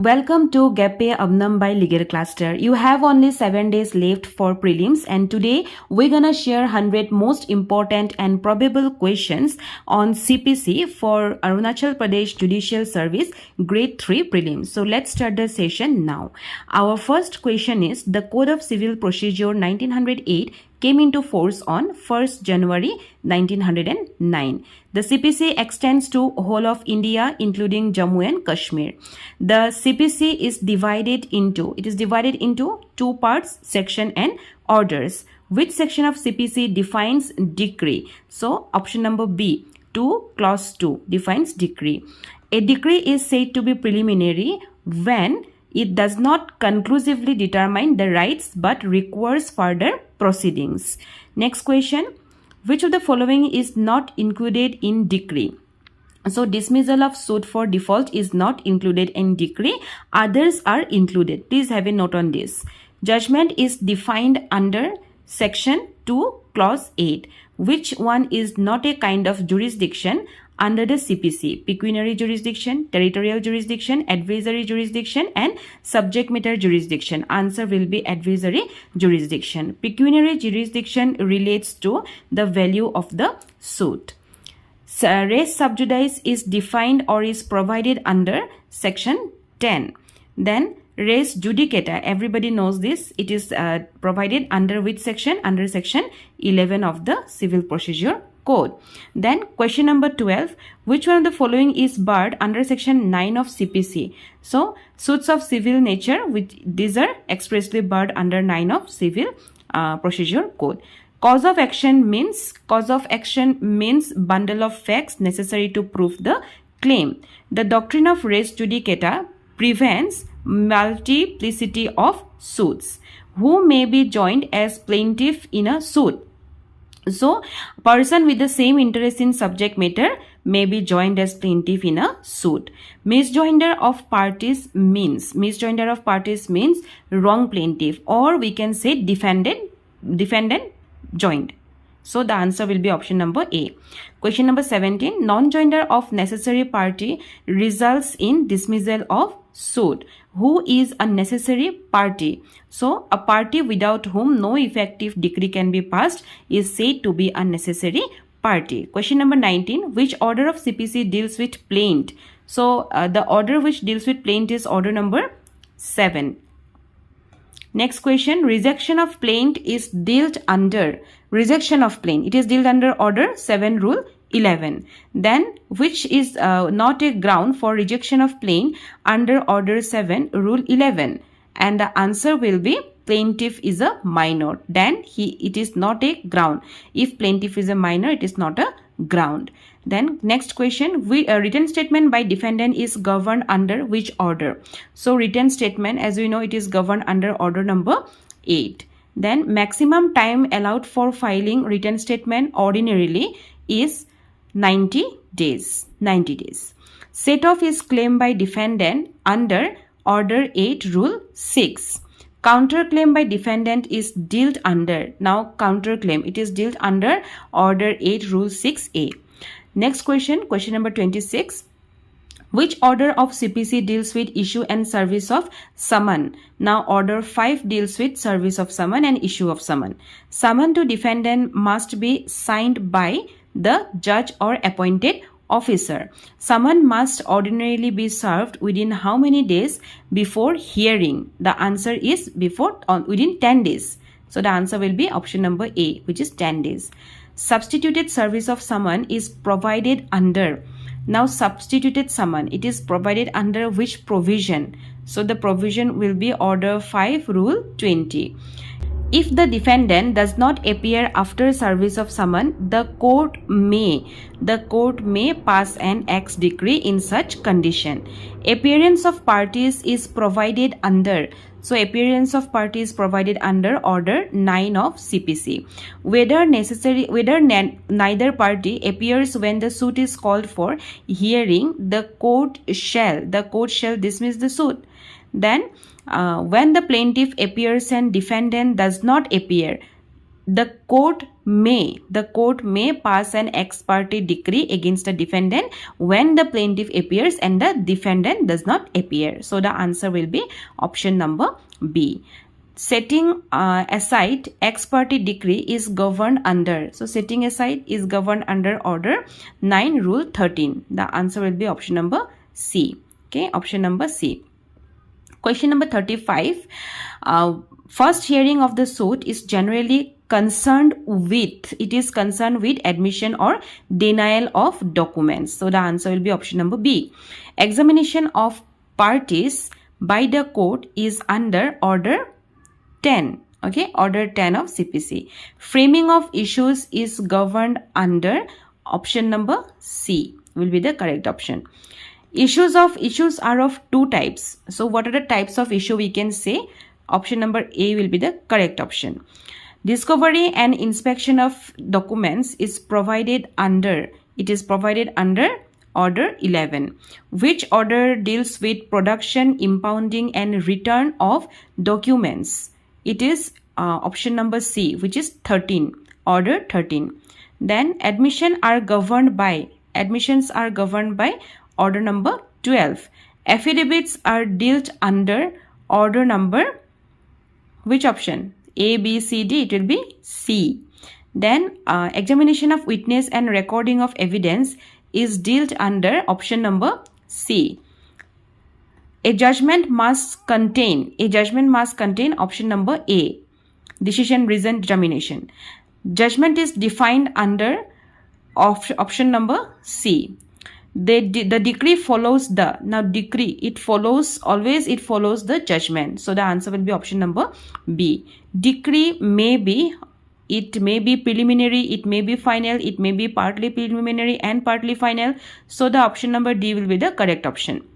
Welcome to Geppe Abnam by Legal Cluster. You have only 7 days left for prelims, and today we're gonna share 100 most important and probable questions on CPC for Arunachal Pradesh Judicial Service Grade 3 prelims. So let's start the session now. Our first question is, the Code of Civil Procedure 1908 came into force on 1st January 1909. The CPC extends to whole of India, including Jammu and Kashmir. The CPC is divided into two parts, section and orders. Which section of CPC defines decree? So option number B, 2 clause 2 defines decree. A decree is said to be preliminary when it does not conclusively determine the rights but requires further proceedings. Next question, which of the following is not included in decree? So dismissal of suit for default is not included in decree. Others are included. Please have a note on this. Judgment is defined under section 2 clause 8. Which one is not a kind of jurisdiction under the CPC? Pecuniary jurisdiction, territorial jurisdiction, advisory jurisdiction and subject matter jurisdiction. Answer will be advisory jurisdiction. Pecuniary jurisdiction relates to the value of the suit. Res sub judice is defined or is provided under section 10. Then res judicata, everybody knows this. It is provided under which section? Under section 11 of the Civil Procedure Code. Then question number 12, which one of the following is barred under section 9 of CPC? So suits of civil nature, these are expressly barred under 9 of Civil Procedure Code. Cause of action means bundle of facts necessary to prove the claim. The doctrine of res judicata prevents multiplicity of suits. Who may be joined as plaintiff in a suit? So, person with the same interest in subject matter may be joined as plaintiff in a suit. Misjoinder of parties means wrong plaintiff, or we can say defendant joined. So the answer will be option number A. Question number 17. Non-joinder of necessary party results in dismissal of suit. Who is a necessary party? So a party without whom no effective decree can be passed is said to be a necessary party. Question number 19. Which order of CPC deals with plaint? So the order which deals with plaint is order number 7. Next question, rejection of plaint is dealt under. Rejection of plaint, it is dealt under order 7 rule 11. Then which is not a ground for rejection of plaint under order 7 rule 11? And the answer will be plaintiff is a minor. Then it is not a ground. If plaintiff is a minor, it is not a ground. Then next question, written statement by defendant is governed under which order? So written statement, as we know, it is governed under order number 8. Then maximum time allowed for filing written statement ordinarily is 90 days. Set off is claimed by defendant under order 8 rule 6. Counterclaim by defendant is dealt under. Now counterclaim, it is dealt under order 8 rule 6A. Next question, question number 26. Which order of CPC deals with issue and service of summon? Now order 5 deals with service of summon and issue of summon. Summon to defendant must be signed by the judge or appointed officer. Summon must ordinarily be served within how many days before hearing? The answer is within 10 days. So the answer will be option number A, which is 10 days. Substituted service of summon is provided under. Now substituted summon, it is provided under which provision? So the provision will be order 5 rule 20. If the defendant does not appear after service of summon, the court may pass an ex decree in such condition. Appearance of parties is provided under. So appearance of parties provided under order 9 of CPC. Whether neither party appears when the suit is called for hearing, the court shall dismiss the suit. Then when the plaintiff appears and defendant does not appear, the court may pass an ex parte decree against a defendant when the plaintiff appears and the defendant does not appear. So the answer will be option number B. Setting aside ex parte decree is governed under. So setting aside is governed under Order 9 Rule 13. The answer will be option number C. Okay, option number C. Question number 35. First hearing of the suit is generally concerned with admission or denial of documents. So the answer will be option number B. Examination of parties by the court is under Order 10. Okay, Order 10 of CPC. Framing of issues is governed under option number C will be the correct option. Issues are of two types. So what are the types of issue we can say? Option number A will be the correct option. Discovery and inspection of documents is provided under Order 11. Which order deals with production, impounding and return of documents? It is option number C, which is 13, Order 13. Then admissions are governed by Order number 12. Affidavits are dealt under Order number, which option? A, B, C, D. It will be C. Then examination of witness and recording of evidence is dealt under option number C. A judgment must contain option number A. Decision, reason, determination. Judgment is defined under option number C. The decree follows it follows the judgment. So the answer will be option number B. Decree may be preliminary, it may be final, it may be partly preliminary and partly final. So the option number D will be the correct option.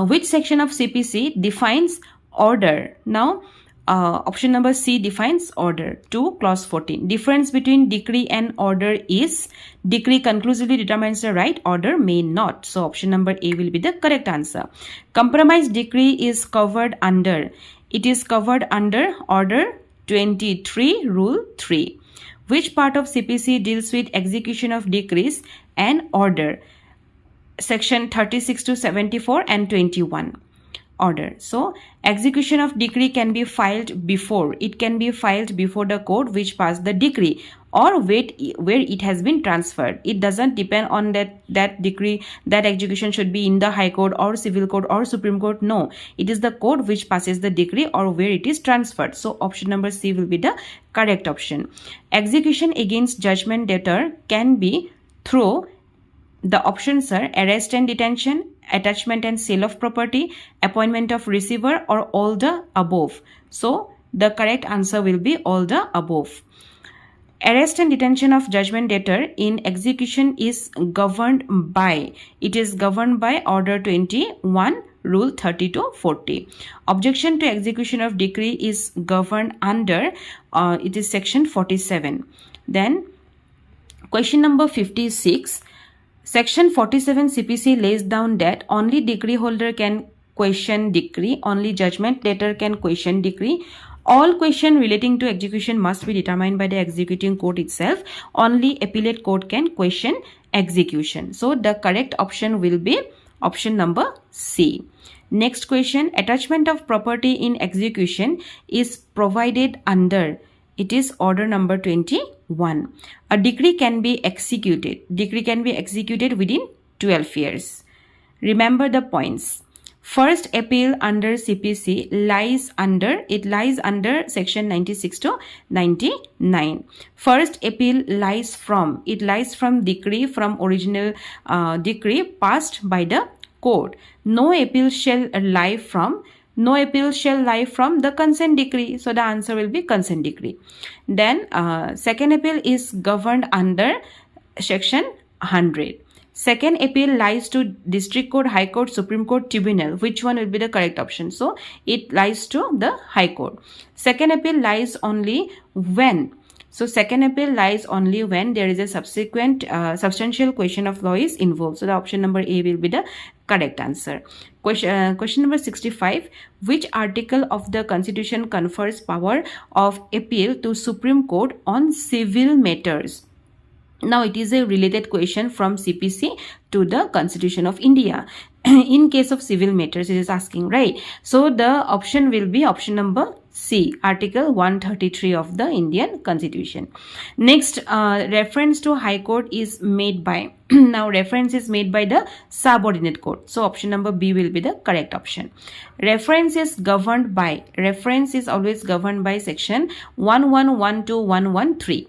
Which section of CPC defines order? Now option number C defines order. 2, clause 14. Difference between decree and order is decree conclusively determines the right, order may not. So option number A will be the correct answer. Compromise decree is covered under. It is covered under Order 23 Rule 3. Which part of CPC deals with execution of decrees and order? Section 36 to 74 and 21. Order. So execution of decree can be filed before. It can be filed before the court which passed the decree or where it has been transferred. It doesn't depend on that decree, that execution should be in the High Court or Civil Court or Supreme Court. No, it is the court which passes the decree or where it is transferred. So option number C will be the correct option. Execution against judgment debtor can be through the options are arrest and detention, attachment and sale of property, appointment of receiver, or all the above. So the correct answer will be all the above. Arrest and detention of judgment debtor in execution is governed by. It is governed by Order 21 Rule 30 to 40. Objection to execution of decree is governed under it is section 47. Then question number 56. Section 47 CPC lays down that only decree holder can question decree, only judgment debtor can question decree. All question relating to execution must be determined by the executing court itself. Only appellate court can question execution. So the correct option will be option number C. Next question. Attachment of property in execution is provided under. It is Order number 21. A decree can be executed. Decree can be executed within 12 years. Remember the points. First appeal under CPC lies under section 96 to 99. First appeal lies from decree from original decree passed by the court. No appeal shall lie from the consent decree. So the answer will be consent decree. Then second appeal is governed under section 100. Second appeal lies to district court, high court, supreme court, tribunal. Which one will be the correct option? So it lies to the high court. Second appeal lies only when So second appeal lies only when there is a subsequent substantial question of law is involved. So the option number A will be the correct answer. Question number 65. Which article of the Constitution confers power of appeal to Supreme Court on civil matters? Now it is a related question from CPC to the Constitution of India. In case of civil matters, it is asking, right? So the option will be option number C, Article 133 of the Indian Constitution. Next, reference to High Court is made by, now reference is made by the subordinate court. So option number B will be the correct option. Reference is governed by, reference is always governed by section 1112113.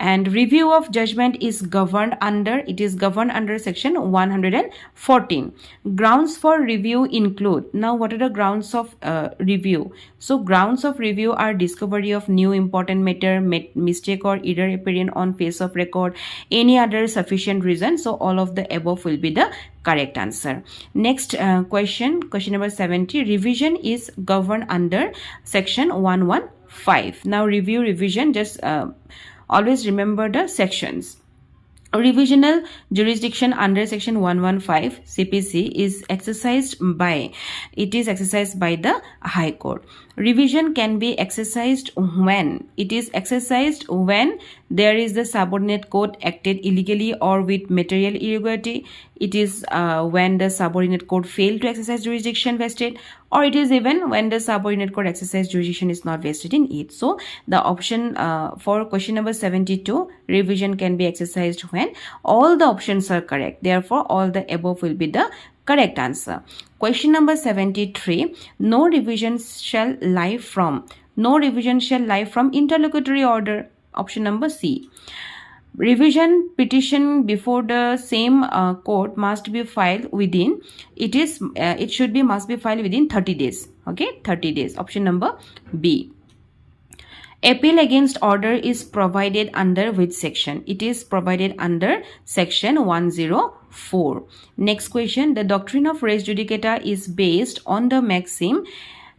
And review of judgment is governed under, it is governed under section 114. Grounds for review include, now what are the grounds of review? So grounds of review are discovery of new important matter, mistake or error apparent on face of record, any other sufficient reason. So all of the above will be the correct answer. Next question number 70. Revision is governed under section 115. Now review, revision, just always remember the sections. Revisional jurisdiction under section 115 CPC is exercised by, it is exercised by the High Court. Revision can be exercised when, it is exercised when there is the subordinate court acted illegally or with material irregularity. It is when the subordinate court failed to exercise jurisdiction vested, or it is even when the subordinate court exercise jurisdiction is not vested in it. So the option for question number 72, revision can be exercised when, all the options are correct. Therefore, all the above will be the correct answer. Question number 73, no revision shall lie from, no revision shall lie from interlocutory order. Option number C. Revision petition before the same court must be filed within, it should be, must be filed within 30 days. Okay, 30 days. Option number B. Appeal against order is provided under which section? It is provided under section 104. Next question. The doctrine of res judicata is based on the maxim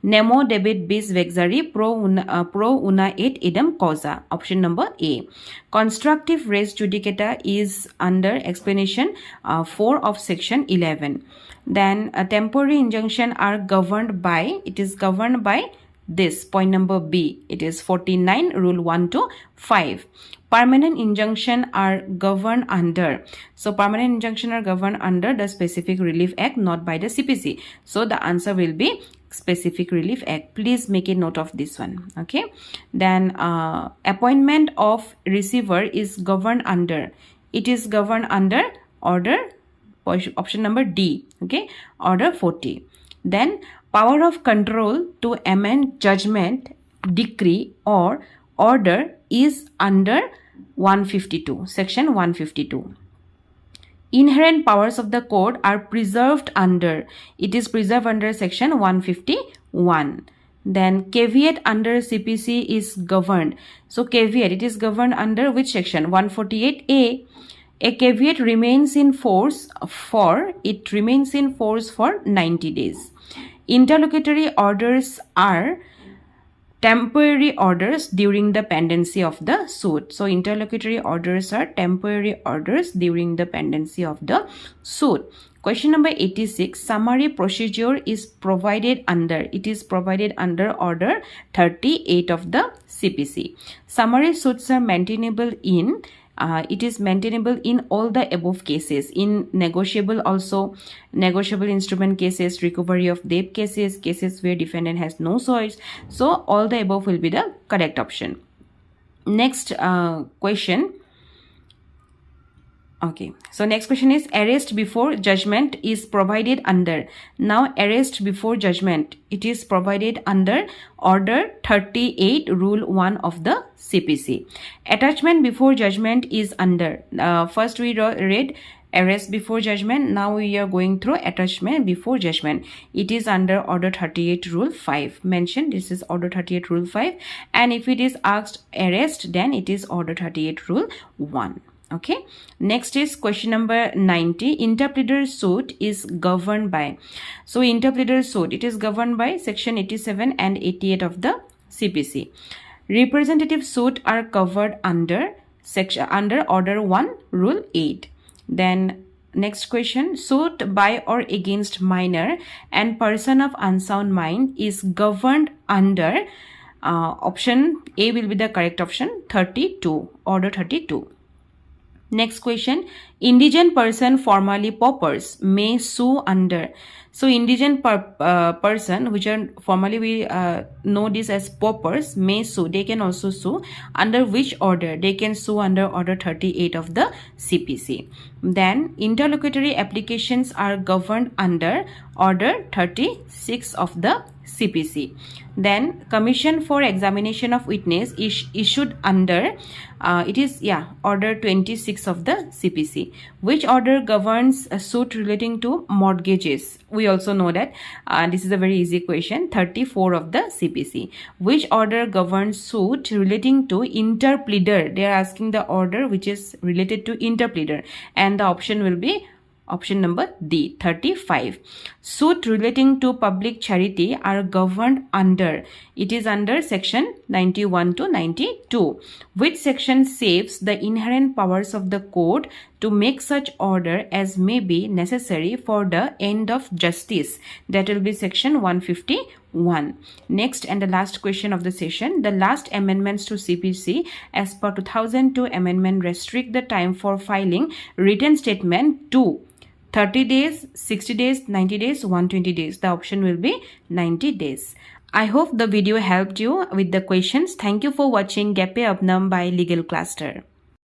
nemo debet bis vexari pro una et idem causa. Option number A. Constructive res judicata is under explanation 4 of section 11. Then a temporary injunction are governed by, it is governed by this point number B. It is 49 rule 1 to 5. Permanent injunction are governed under, so permanent injunction are governed under the Specific Relief Act, not by the CPC. So the answer will be Specific Relief Act. Please make a note of this one. Okay. Then appointment of receiver is governed under, it is governed under order, option number D. Okay, order 40. Then power of control to amend judgment, decree or order is under 152, section 152. Inherent powers of the court are preserved under, it is preserved under section 151. Then caveat under CPC is governed. So caveat, it is governed under which section? 148A. A caveat remains in force for, it remains in force for 90 days. Interlocutory orders are temporary orders during the pendency of the suit. So interlocutory orders are temporary orders during the pendency of the suit. Question number 86, summary procedure is provided under, it is provided under order 38 of the CPC. Summary suits are maintainable in, it is maintainable in all the above cases, in negotiable also, negotiable instrument cases, recovery of debt cases, cases where defendant has no choice. So all the above will be the correct option. Next question. Okay, so next question is arrest before judgment is provided under. Now arrest before judgment, it is provided under order 38 rule 1 of the CPC. Attachment before judgment is under, first we read arrest before judgment, now we are going through attachment before judgment. It is under order 38 rule 5 mentioned, this is order 38 rule 5, and if it is asked arrest, then it is order 38 rule 1. Okay, next is question number 90. Interpleader suit is governed by, so interpleader suit, it is governed by section 87 and 88 of the CPC. representative suit are covered under Order 1, Rule 8. Then next question, suit by or against minor and person of unsound mind is governed under option A will be the correct option, 32, Order 32. Next question, indigent person, formerly paupers, may sue under. So indigent person, which are formerly we know this as paupers, may sue. They can also sue under which order? They can sue under Order 38 of the CPC. Then interlocutory applications are governed under Order 36 of the CPC. Then Commission for Examination of Witness is issued under Order 26 of the CPC. Which order governs a suit relating to mortgages? We also know that this is a very easy question, 34 of the CPC. Which order governs suit relating to interpleader? They are asking the order which is related to interpleader, and the option will be option number D, 35. Suit relating to public charity are governed under, it is under section 91 to 92. Which section saves the inherent powers of the court to make such order as may be necessary for the end of justice? That will be section 151. Next and the last question of the session, the last amendments to CPC as per 2002 amendment restrict the time for filing written statement to 30 days, 60 days, 90 days, 120 days. The option will be 90 days. I hope the video helped you with the questions. Thank you for watching Geppe Abnam by Legal Cluster.